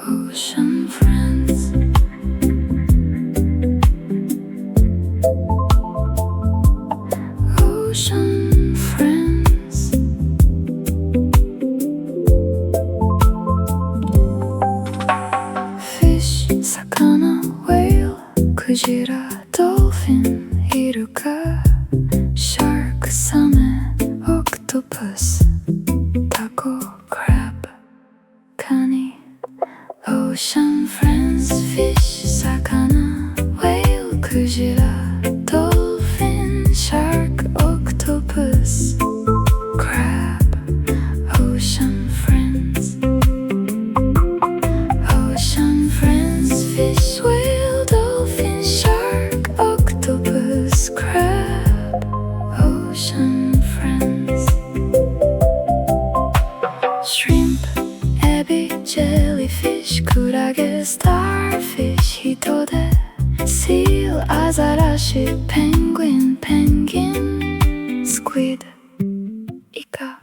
Ocean friends. Ocean friends. Fish, 魚 whale クジラ Dolphin イルカ Shark サメ Octopus タコ Crab カニ Ocean friends. Fish 魚 whale クジラ Dolphin Shark Octopus Crab Ocean friends. Ocean friends. Fish whale dolphin shark octopus crab Ocean friends. Shrimp エビ Jellyfish クラゲ Starfish 人手 Seal アザラシ Penguin ペンギン Squid イカ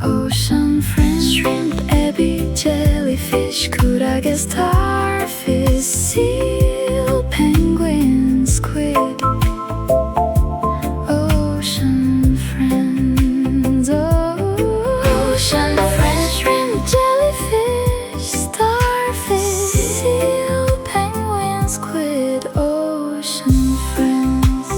Ocean friends. Shrimp エビ Jellyfish クラゲ Starfish Seal Penguin Squid Ocean friends. Ocean friends. Shrimp Jellyfish Starfish Seal Penguin Squid Ocean friends.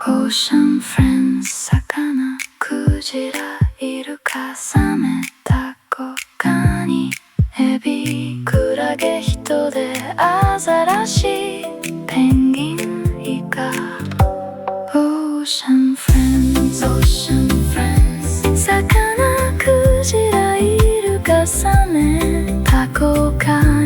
Ocean friends. 魚クジライルカサメタコカニエビクラゲ人手アザラシペンギンイカ Ocean friends. Ocean friends. 魚クジライルカサメタコカニ